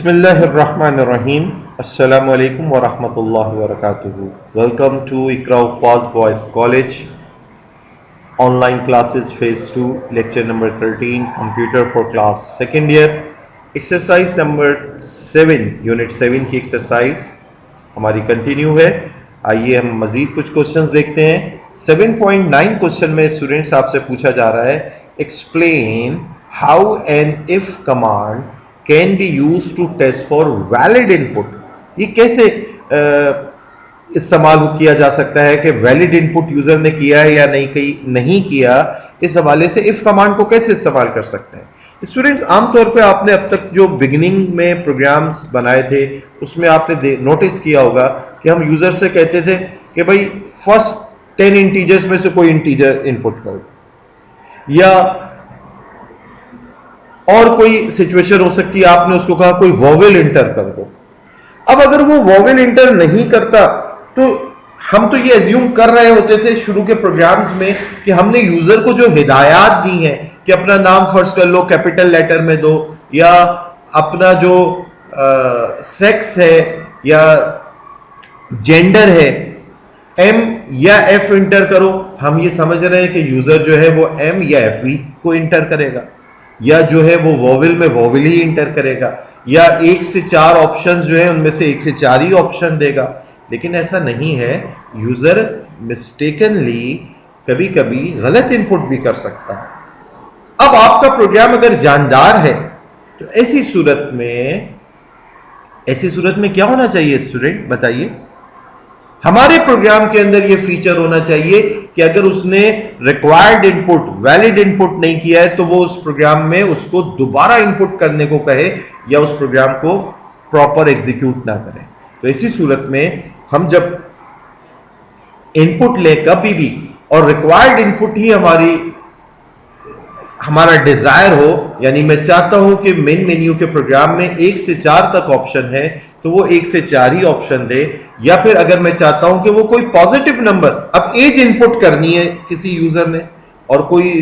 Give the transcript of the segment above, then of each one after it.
Bismillahirrahmanirrahim. Assalamu alaikum wa rahmatullahi wa barakatuhu. Welcome to Iqra Faz Boys College online classes phase 2 lecture number 13 computer for class second year exercise number 7 unit 7 की exercise हमारी continue है। आइए हम मजीद कुछ questions देखते हैं। 7.9 question में students आपसे पूछा जा रहा है explain how an if command can be use to test for valid input. ये कैसे इस्तेमाल किया जा सकता है कि वैलिड इनपुट यूजर ने किया है या नहीं किया, इस हवाले से इफ कमांड को कैसे इस्तेमाल कर सकते हैं। स्टूडेंट्स आमतौर पे आपने अब तक जो बिगिनिंग में प्रोग्राम्स बनाए थे उसमें आपने नोटिस किया होगा कि हम यूजर से कहते थे कि भाई फर्स्ट 10 इंटीजर्स में से कोई इंटीजर इनपुट करो, या और कोई सिचुएशन हो सकती है आपने उसको कहा कोई वोवेल इंटर कर दो। अब अगर वो वोवेल इंटर नहीं करता तो हम तो ये एज्यूम कर रहे होते थे शुरू के प्रोग्राम्स में कि हमने यूजर को जो हिदायत दी है कि अपना नाम फर्ज कर लो कैपिटल लेटर में दो, या अपना जो सेक्स है या जेंडर है एम या एफ इंटर करो। हम ये समझ रहे हैं कि यूजर जो है वो एम या एफ को इंटर करेगा, या जो है वो वोवेल में वोवेल ही इंटर करेगा, या 1 से 4 ऑप्शंस जो है उनमें से 1 से 4 ही ऑप्शन देगा। लेकिन ऐसा नहीं है, यूजर मिस्टेकनली कभी कभी गलत इनपुट भी कर सकता है। अब आपका प्रोग्राम अगर जानदार है तो ऐसी सूरत में क्या होना चाहिए स्टूडेंट बताइए। हमारे प्रोग्राम के अंदर यह फीचर होना चाहिए कि अगर उसने रिक्वायर्ड इनपुट वैलिड इनपुट नहीं किया है तो वो उस प्रोग्राम में उसको दोबारा इनपुट करने को कहे या उस प्रोग्राम को प्रॉपर एग्जीक्यूट ना करे। तो इसी सूरत में हम जब इनपुट लें कभी भी और रिक्वायर्ड इनपुट ही हमारा डिजायर हो, यानी मैं चाहता हूं कि मेन मेन्यू के प्रोग्राम में 1 से 4 तक ऑप्शन है तो वो 1 से 4 ही ऑप्शन दे, या फिर अगर मैं चाहता हूं कि वो कोई पॉजिटिव नंबर, अब एज इनपुट करनी है किसी यूजर ने और कोई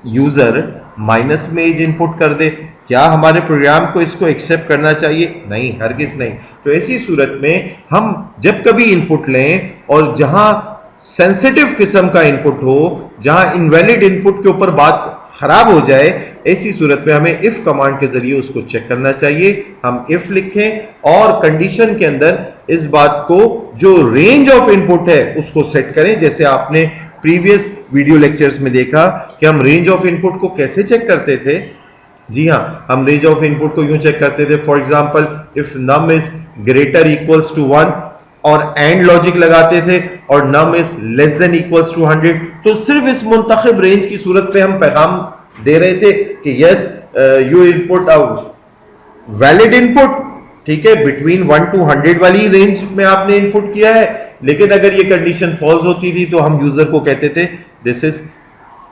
यूजर माइनस में एज इनपुट कर दे, क्या हमारे प्रोग्राम को इसको एक्सेप्ट करना चाहिए? नहीं, हरगिज नहीं। तो ऐसी सूरत में हम जब कभी इनपुट लें और जहां सेंसिटिव किस्म का इनपुट हो, जहां इनवैलिड इनपुट के ऊपर बात खराब हो जाए, ऐसी सूरत में हमें इफ कमांड के जरिए उसको चेक करना चाहिए। हम इफ लिखें और कंडीशन के अंदर इस बात को जो रेंज ऑफ इनपुट है उसको सेट करें। जैसे आपने प्रीवियस वीडियो लेक्चर्स में देखा कि हम रेंज ऑफ इनपुट को कैसे चेक करते थे। जी हां, हम रेंज ऑफ इनपुट को यूं चेक करते थे, for example if num is greater equals to 1 और एंड लॉजिक लगाते थे और num is less than equals to 100। तो सिर्फ इस मुंतखब रेंज की सूरत पे हम पैगाम दे रहे थे कि yes you input a valid input, ठीक है, बिटवीन 1 to 100 वाली रेंज में आपने इनपुट किया है। लेकिन अगर ये कंडीशन फॉल्स होती थी तो हम यूजर को कहते थे this is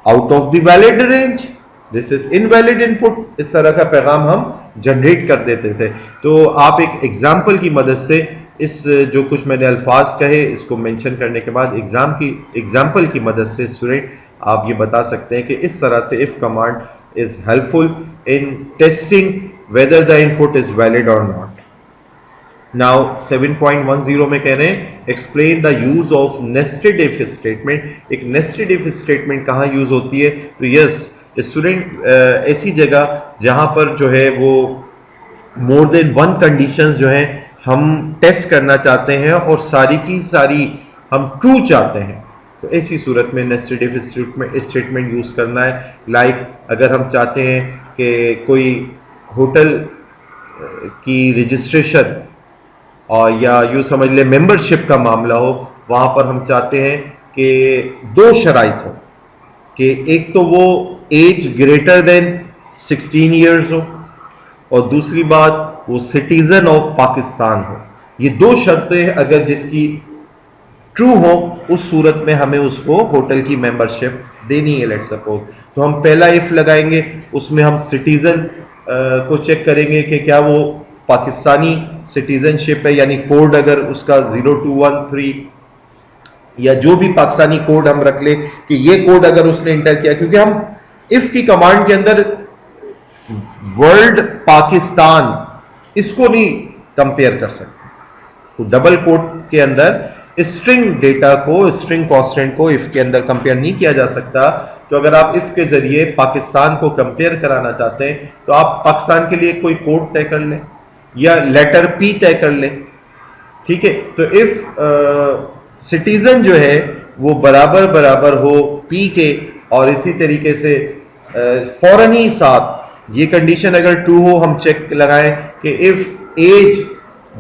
out of the valid range, this is invalid input. इस तरह का पैगाम हम जनरेट कर देते थे। तो आप एक एग्जाम्पल की मदद से इस जो कुछ मैंने अल्फाज कहे इसको मेंशन करने के बाद एग्जाम्पल की मदद से स्टूडेंट आप ये बता सकते हैं कि इस तरह से if command is helpful in testing whether the input is valid और नॉट। नाउ 7.10 में कह रहे हैं explain the use of nested if statement. एक नेस्टेड इफ स्टेटमेंट कहाँ यूज होती है? तो यस स्टूडेंट ऐसी जगह जहां पर जो है वो मोर देन 1 कंडीशंस जो है हम टेस्ट करना चाहते हैं और सारी की सारी हम ट्रू चाहते हैं, तो ऐसी सूरत में नेस्टेड इफ स्टेटमेंट यूज करना है। लाइक अगर हम चाहते हैं कि कोई होटल की रजिस्ट्रेशन और या यूँ समझ ले मेंबरशिप का मामला हो, वहाँ पर हम चाहते हैं कि 2 शराइत हो कि एक तो वो एज ग्रेटर देन 16 ईयर्स हो और दूसरी बात वो सिटीजन ऑफ पाकिस्तान हो। ये 2 शर्तें अगर जिसकी ट्रू हो उस सूरत में हमें उसको होटल की मेंबरशिप देनी है लेट्स सपोज। तो हम पहला इफ लगाएंगे, उसमें हम सिटीजन को चेक करेंगे कि क्या वो पाकिस्तानी सिटीजनशिप है, यानी कोड अगर उसका 0213 या जो भी पाकिस्तानी कोड हम रख ले कि ये कोड अगर उसने इंटर किया, क्योंकि हम इफ की कमांड के अंदर वर्ल्ड पाकिस्तान इसको नहीं कंपेयर कर सकते। तो डबल कोट के अंदर स्ट्रिंग डेटा को, स्ट्रिंग कॉन्स्टेंट को इफ के अंदर कंपेयर नहीं किया जा सकता। तो अगर आप इफ के जरिए पाकिस्तान को कंपेयर कराना चाहते हैं तो आप पाकिस्तान के लिए कोई कोड तय कर लें या लेटर पी तय कर लें, ठीक है। तो इफ सिटीजन जो है वो बराबर बराबर हो पी के, और इसी तरीके से फौरन ही साथ ये कंडीशन अगर ट्रू हो, हम चेक लगाएं कि if age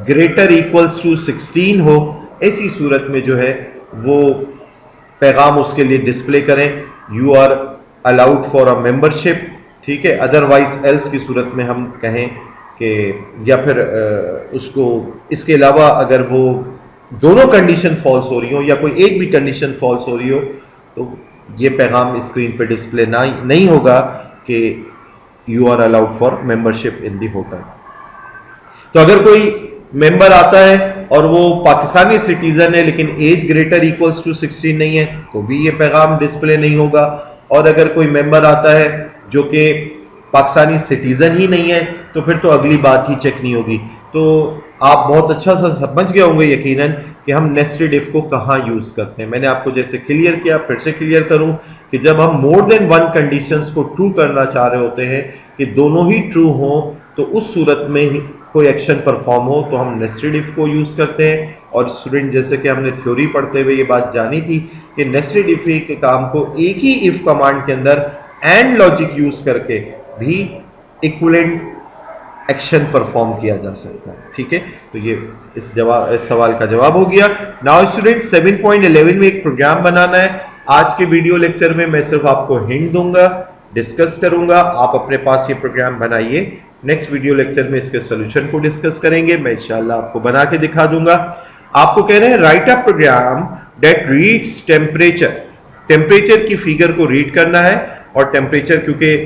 greater equals to 16 हो, ऐसी सूरत में जो है वो पैगाम उसके लिए डिस्प्ले करें, you are allowed for a membership, ठीक है। अदरवाइज एल्स की सूरत में हम कहें कि, या फिर उसको इसके अलावा अगर वो दोनों कंडीशन फॉल्स हो रही हो या कोई एक भी कंडीशन फॉल्स हो रही हो तो ये पैगाम स्क्रीन पे डिस्प्ले नहीं होगा कि you are allowed for membership in the hotel. तो अगर कोई मेंबर आता है और वो पाकिस्तानी सिटीजन है लेकिन एज ग्रेटर इक्वल्स टू 16 नहीं है तो भी ये पैगाम डिस्प्ले नहीं होगा। और अगर कोई मेंबर आता है जो कि पाकिस्तानी सिटीजन ही नहीं है तो फिर तो अगली बात ही चेक नहीं होगी। तो आप बहुत अच्छा सा समझ गए होंगे यकीनन कि हम नेस्टेड इफ को कहाँ यूज करते हैं। मैंने आपको जैसे क्लियर किया, फिर से क्लियर करूं कि जब हम मोर देन वन कंडीशंस को ट्रू करना चाह रहे होते हैं कि दोनों ही ट्रू हों, तो उस सूरत में ही कोई एक्शन परफॉर्म हो तो हम नेस्टेड इफ को यूज करते हैं। और स्टूडेंट जैसे कि हमने थ्योरी पढ़ते हुए ये बात जानी थी कि नेस्टेड इफ के काम को एक ही इफ कमांड के अंदर एंड लॉजिक यूज करके भी इक्विवेलेंट एक्शन परफॉर्म किया जा सकता है, ठीक है। तो ये इस सवाल का जवाब हो गया। नाउ स्टूडेंट 7.11 में एक प्रोग्राम बनाना है। आज के वीडियो लेक्चर में मैं सिर्फ आपको हिंट दूंगा, डिस्कस करूंगा, आप अपने पास ये प्रोग्राम बनाइए। नेक्स्ट वीडियो लेक्चर में इसके सोल्यूशन को डिस्कस करेंगे, मैं इंशाल्लाह आपको बना के दिखा दूंगा। आपको कह रहे हैं write a program that reads temperature, temperature की फिगर को रीड करना है। और टेम्परेचर क्योंकि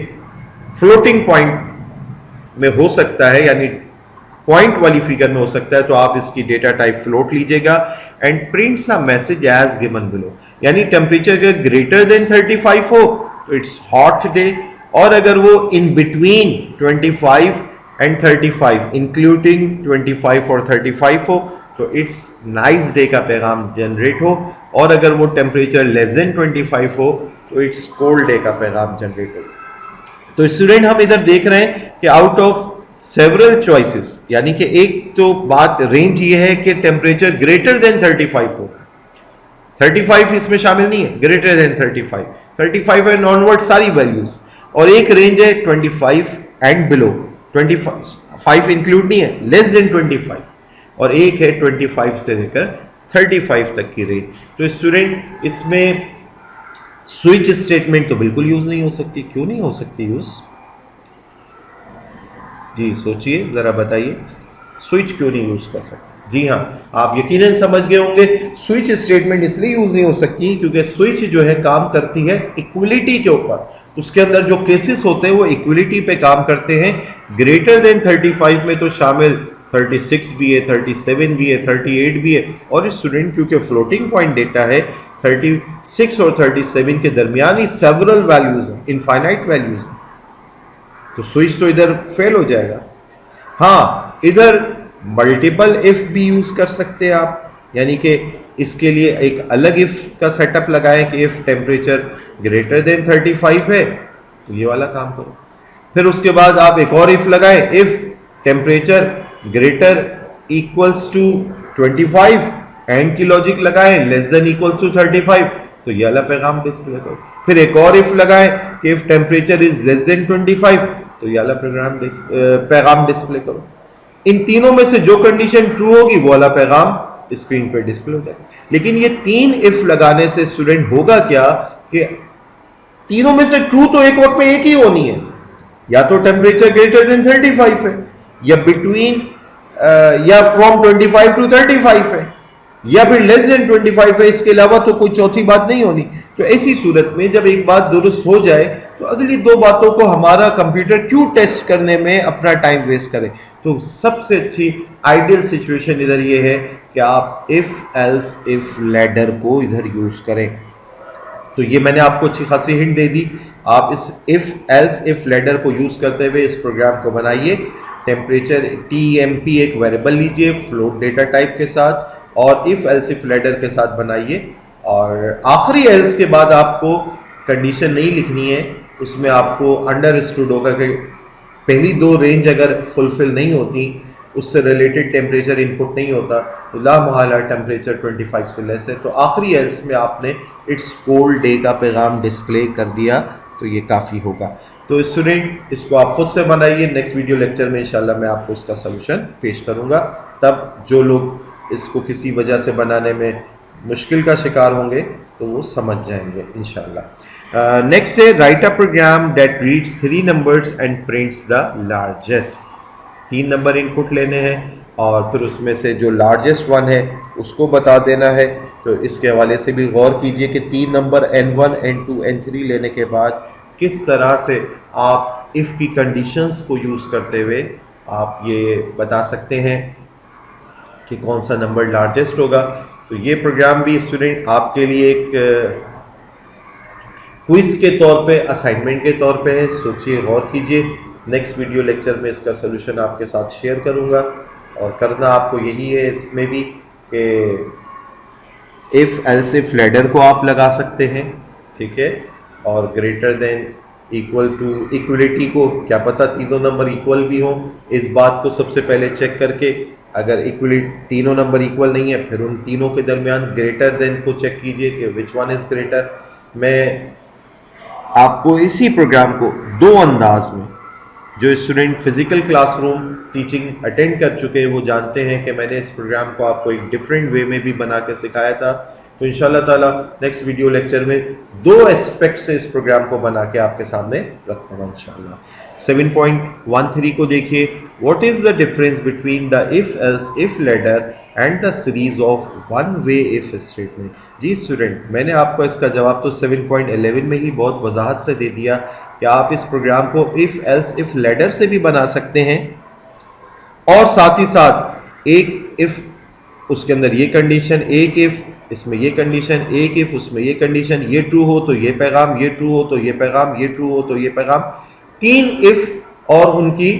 फ्लोटिंग पॉइंट में हो सकता है, यानी पॉइंट वाली फिगर में हो सकता है, तो आप इसकी डेटा टाइप फ्लोट लीजिएगा and prints a message as given below. यानी टेम्परेचर अगर ग्रेटर देन 35 हो तो इट्स हॉट डे, और अगर वो इन बिटवीन 25 एंड 35 इंक्लूडिंग 25 और 35 हो तो इट्स नाइस डे का पैगाम जनरेट हो, और अगर वो टेम्परेचर लेस देन 25 हो तो इट्स कोल्ड डे का पैगाम जनरेट हो। तो स्टूडेंट हम इधर देख रहे हैं कि आउट ऑफ सेवरल चॉइसेस, यानी कि एक तो बात रेंज ये है कि टेम्परेचर ग्रेटर देन 35 हो, 35 इसमें शामिल नहीं है, ग्रेटर देन 35 एंड ऑनवर्ड सारी वैल्यूज, और एक रेंज है 25 एंड बिलो, 25 इंक्लूड नहीं है, लेस देन 25, और एक है 25 से लेकर 35 तक की रेंज। तो स्टूडेंट इसमें स्विच स्टेटमेंट तो बिल्कुल यूज नहीं हो सकती। क्यों नहीं हो सकती यूज? जी सोचिए जरा, बताइए स्विच क्यों नहीं यूज कर सकते? जी हाँ, आप यकीनन समझ गए होंगे स्विच स्टेटमेंट इसलिए यूज नहीं हो सकती क्योंकि स्विच जो है काम करती है इक्वलिटी के ऊपर। उसके अंदर जो केसेस होते हैं वो इक्वलिटी पे काम करते हैं। ग्रेटर देन 35 में तो शामिल 36 भी है, 37 भी है, 38 भी है, और स्टूडेंट क्योंकि फ्लोटिंग पॉइंट डेटा है 36 और 37 के दरमियान ही सेवरल वैल्यूज हैं, इनफाइनाइट वैल्यूज हैं, तो स्विच तो इधर फेल हो जाएगा। हाँ, इधर मल्टीपल इफ भी यूज कर सकते हैं आप, यानी कि इसके लिए एक अलग इफ का सेटअप लगाएं कि इफ टेम्परेचर ग्रेटर देन 35 है तो ये वाला काम करो। फिर उसके बाद आप एक और इफ लगाएं, if temperature greater equals to 25 and की लॉजिक लगाएं, लेस देन इक्वल्स टू 35 तो ये वाला पैगाम डिस्प्ले करो। फिर एक और इफ लगाएं कि if temperature is less then 25 तो ये वाला पैगाम डिस्प्ले करो। इन तीनों में से जो कंडीशन ट्रू होगी वो वाला पैगाम स्क्रीन पे डिस्प्ले हो जाएगा। लेकिन ये तीन इफ लगाने से स्टूडेंट होगा क्या कि तीनों में से ट्रू तो एक वक्त में एक ही होनी है, या तो टेम्परेचर ग्रेटर देन 35 है, या बिटवीन या फ्रॉम 25 टू 35 है, या फिर लेस देन 25 है। इसके अलावा तो कोई चौथी बात नहीं होनी। तो ऐसी सूरत में जब एक बात दुरुस्त हो जाए तो अगली दो बातों को हमारा कंप्यूटर क्यों टेस्ट करने में अपना टाइम वेस्ट करे। तो सबसे अच्छी आइडियल सिचुएशन इधर ये है कि आप इफ एल्स इफ लैडर को इधर यूज करें। तो ये मैंने आपको अच्छी खासी हिंट दे दी। आप इस इफ एल्स इफ लैडर को यूज करते हुए इस प्रोग्राम को बनाइए। टेम्परेचर TMP एक वेरिएबल लीजिए फ्लोट डेटा टाइप के साथ और इफ एल्स इफ लेटर के साथ बनाइए, और आखिरी एल्स के बाद आपको कंडीशन नहीं लिखनी है, उसमें आपको अंडरस्टूड होगा कि पहली दो रेंज अगर फुलफिल नहीं होती, उससे रिलेटेड टेम्परेचर इनपुट नहीं होता, तो ला महला टेम्परेचर 25 से लेस है, तो आखिरी एल्स में आपने इट्स कोल्ड डे का पैगाम डिस्प्ले कर दिया, तो ये काफ़ी होगा। तो स्टूडेंट इसको आप खुद से बनाइए, नेक्स्ट वीडियो लेक्चर में इंशाल्लाह मैं आपको इसका सोल्यूशन पेश करूंगा, तब जो लोग इसको किसी वजह से बनाने में मुश्किल का शिकार होंगे तो वो समझ जाएंगे इंशाल्लाह। नेक्स्ट है write a program that reads 3 numbers and prints the largest. 3 number input लेने हैं और फिर उसमें से जो लार्जेस्ट वन है उसको बता देना है। तो इसके हवाले से भी गौर कीजिए कि 3 नंबर N1 N2 N3 लेने के बाद किस तरह से आप इफ़ की कंडीशंस को यूज़ करते हुए आप ये बता सकते हैं कि कौन सा नंबर लार्जेस्ट होगा। तो ये प्रोग्राम भी स्टूडेंट आपके लिए एक क्विज के तौर पे, असाइनमेंट के तौर पे है, सोचिए, गौर कीजिए। नेक्स्ट वीडियो लेक्चर में इसका सोल्यूशन आपके साथ शेयर करूंगा, और करना आपको यही है इसमें भी कि इफ़ एल्स इफ लेडर को आप लगा सकते हैं, ठीक है, और greater than equal to equality को, क्या पता तीनों नंबर इक्वल भी हों, इस बात को सबसे पहले चेक करके अगर इक्वलिटी तीनों नंबर इक्वल नहीं है फिर उन तीनों के दरमियान ग्रेटर देन को चेक कीजिए कि विच वन इज़ ग्रेटर। मैं आपको इसी प्रोग्राम को 2 अंदाज में, जो student physical classroom teaching attend कर चुके हैं वो जानते हैं कि मैंने इस प्रोग्राम को आपको एक डिफरेंट वे में भी बना के सिखाया था। तो इंशाल्लाह ताला नेक्स्ट वीडियो लेक्चर में 2 एस्पेक्ट से इस प्रोग्राम को बना के आपके सामने रखूंगा इंशाल्लाह। 7.13 को देखिए, what is the difference between the if else if ladder and the series of one way if statement. जी स्टूडेंट, मैंने आपको इसका जवाब तो 7.11 में ही बहुत वजाहत से दे दिया कि आप इस प्रोग्राम को इफ एल्स इफ लेटर से भी बना सकते हैं, और साथ ही साथ एक इफ, उसके अंदर ये कंडीशन, एक इफ इसमें ये कंडीशन, एक इफ उसमें ये कंडीशन, ये ट्रू हो तो ये पैगाम, ये ट्रू हो तो ये पैगाम, ये ट्रू हो तो ये पैगाम, 3 इफ और उनकी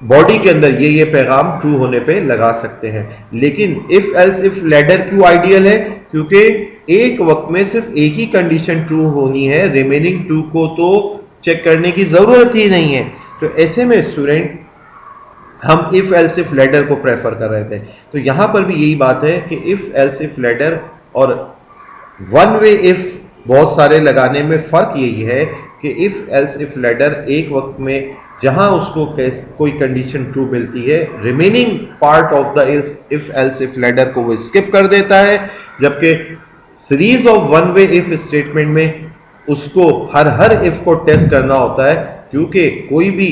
बॉडी के अंदर ये पैगाम ट्रू होने पे लगा सकते हैं। लेकिन इफ एल्स इफ लेडर क्यों आइडियल है? क्योंकि एक वक्त में सिर्फ एक ही कंडीशन ट्रू होनी है, रिमेनिंग 2 को तो चेक करने की जरूरत ही नहीं है। तो ऐसे में स्टूडेंट हम इफ एल्स इफ लेडर को प्रेफर कर रहे थे, तो यहां पर भी यही बात है कि इफ एल्स इफ लेडर और वन वे इफ बहुत सारे लगाने में फर्क यही है कि इफ एल्स इफ लेडर एक वक्त में जहां उसको कोई कंडीशन ट्रू मिलती है, remaining part of the if else if ladder को वो स्किप कर देता है, जबकि series of one way if statement में उसको हर इफ को टेस्ट करना होता है, क्योंकि कोई भी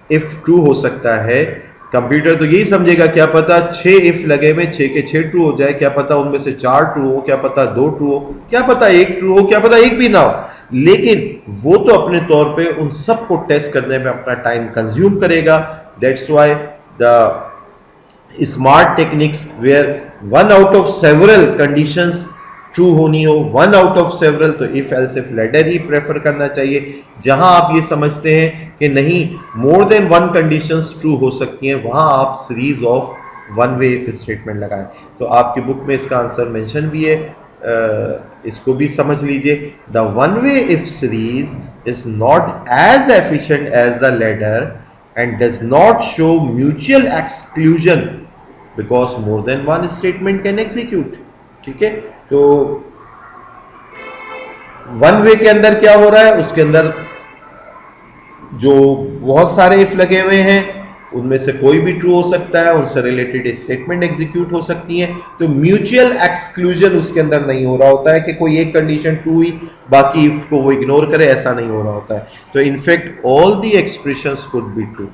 इफ ट्रू हो सकता है। कंप्यूटर तो यही समझेगा क्या पता 6 इफ लगे हुए 6 के 6 ट्रू हो जाए, क्या पता उनमें से 4 ट्रू हो, क्या पता 2 ट्रू हो, क्या पता 1 ट्रू हो, क्या पता 1 भी ना हो, लेकिन वो तो अपने तौर पे उन सब को टेस्ट करने में अपना टाइम कंज्यूम करेगा। That's why the smart techniques where one out of several conditions true होनी हो, वन आउट ऑफ सेवरल, तो इफ एल्स इफ लेडर ही प्रेफर करना चाहिए। जहां आप ये समझते हैं कि नहीं more than one conditions true हो सकती हैं, वहां आप series of one way if statement लगाएं। तो आपकी बुक में इसका आंसर मेंशन भी है, इसको भी समझ लीजिए। The one way if series is not as efficient as the ladder and does not show mutual exclusion because more than one statement can execute. ठीक है, तो वन वे के अंदर क्या हो रहा है, उसके अंदर जो बहुत सारे इफ लगे हुए हैं उनमें से कोई भी ट्रू हो सकता है, उनसे रिलेटेड स्टेटमेंट एग्जीक्यूट हो सकती है, तो म्यूचुअल एक्सक्लूजन उसके अंदर नहीं हो रहा होता है कि कोई एक कंडीशन ट्रू हुई बाकी इफ को वो इग्नोर करे, ऐसा नहीं हो रहा होता है। तो in fact all the expressions could be true,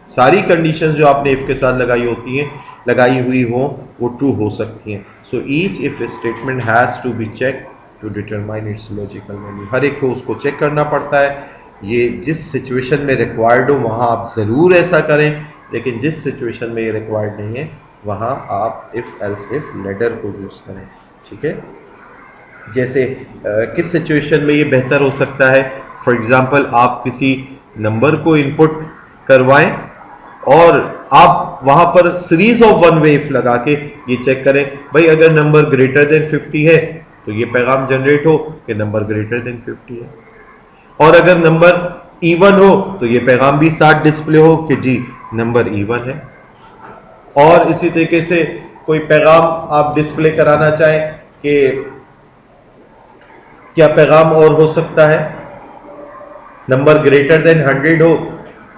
सारी कंडीशंस जो आपने इफ के साथ लगाई हुई हो वो ट्रू हो सकती हैं। So each if statement has to be check to determine its logical value. हर एक को उसको चेक करना पड़ता है, ये जिस सिचुएशन में रिक्वायर्ड हो वहाँ आप ज़रूर ऐसा करें, लेकिन जिस सिचुएशन में ये रिक्वायर्ड नहीं है वहाँ आप इफ़ एल्स इफ लेडर को यूज़ करें। ठीक है, जैसे किस सिचुएशन में ये बेहतर हो सकता है, फॉर एग्ज़ाम्पल आप किसी नंबर को इनपुट करवाएं और आप वहां पर series of one way if लगा के ये चेक करें भाई अगर नंबर ग्रेटर देन 50 है तो ये पैगाम जनरेट हो कि नंबर ग्रेटर देन 50 है, और अगर नंबर इवन हो तो ये पैगाम भी साथ डिस्प्ले हो कि जी नंबर इवन है। और इसी तरीके से कोई पैगाम आप डिस्प्ले कराना चाहें कि क्या पैगाम और हो सकता है, नंबर ग्रेटर देन 100 हो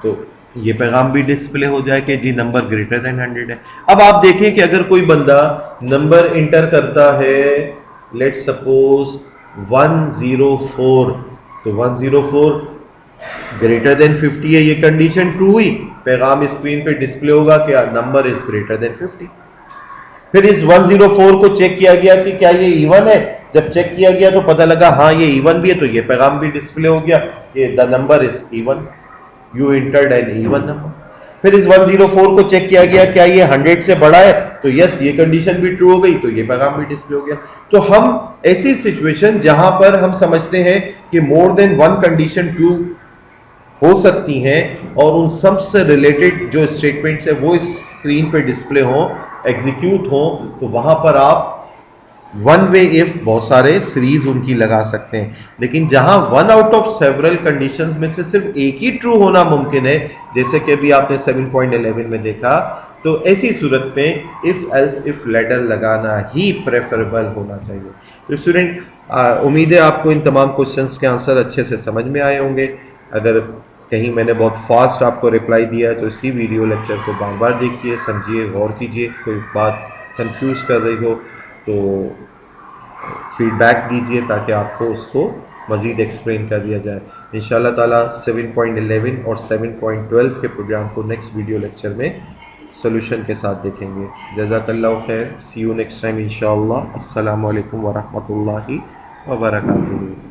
तो ये पैगाम भी डिस्प्ले हो जाए कि जी नंबर ग्रेटर देन 100 है। अब आप देखें कि अगर कोई बंदा नंबर इंटर करता है लेट्स सपोज 104, तो 104 ग्रेटर देन 50 है, ये कंडीशन ट्रू हुई, पैगाम स्क्रीन पे डिस्प्ले होगा कि नंबर इज ग्रेटर देन 50। फिर इस 104 को चेक किया गया कि क्या ये इवन है, जब चेक किया गया तो पता लगा हाँ ये इवन भी है, तो ये पैगाम भी डिस्प्ले हो गया कि the number is even, you entered an even number. फिर इस 104 को चेक किया गया क्या ये 100 से बड़ा है, तो यस ये कंडीशन भी ट्रू हो गई, तो ये पैगाम भी डिस्प्ले हो गया। तो हम ऐसी सिचुएशन जहां पर हम समझते हैं कि मोर देन वन कंडीशन ट्रू हो सकती हैं और उन सब से रिलेटेड जो स्टेटमेंट्स है वो स्क्रीन पे डिस्प्ले हो, एग्जीक्यूट हो, तो वहां पर आप वन वे इफ बहुत सारे सीरीज उनकी लगा सकते हैं। लेकिन जहां one out of several conditions में से सिर्फ एक ही ट्रू होना मुमकिन है, जैसे कि अभी आपने 7.11 में देखा, तो ऐसी सूरत में इफ एल्स इफ लेटर लगाना ही प्रेफरेबल होना चाहिए। तो स्टूडेंट उम्मीद है आपको इन तमाम क्वेश्चंस के आंसर अच्छे से समझ में आए होंगे। अगर कहीं मैंने बहुत फास्ट आपको रिप्लाई दिया तो इसी वीडियो लेक्चर को बार बार देखिए, समझिए, गौर कीजिए, कोई बात कंफ्यूज कर रही हो तो फीडबैक दीजिए ताकि आपको उसको मज़ीद एक्सप्लेन कर दिया जाए। इंशाल्लाह ताला 7.11 और 7.12 के प्रोग्राम को नेक्स्ट वीडियो लेक्चर में सोल्यूशन के साथ देखेंगे। जज़ाकल्लाहु खैर, सी यू नेक्स्ट टाइम इंशाल्लाह। अस्सलामु अलैकुम व रहमतुल्लाहि व बरकातुहू।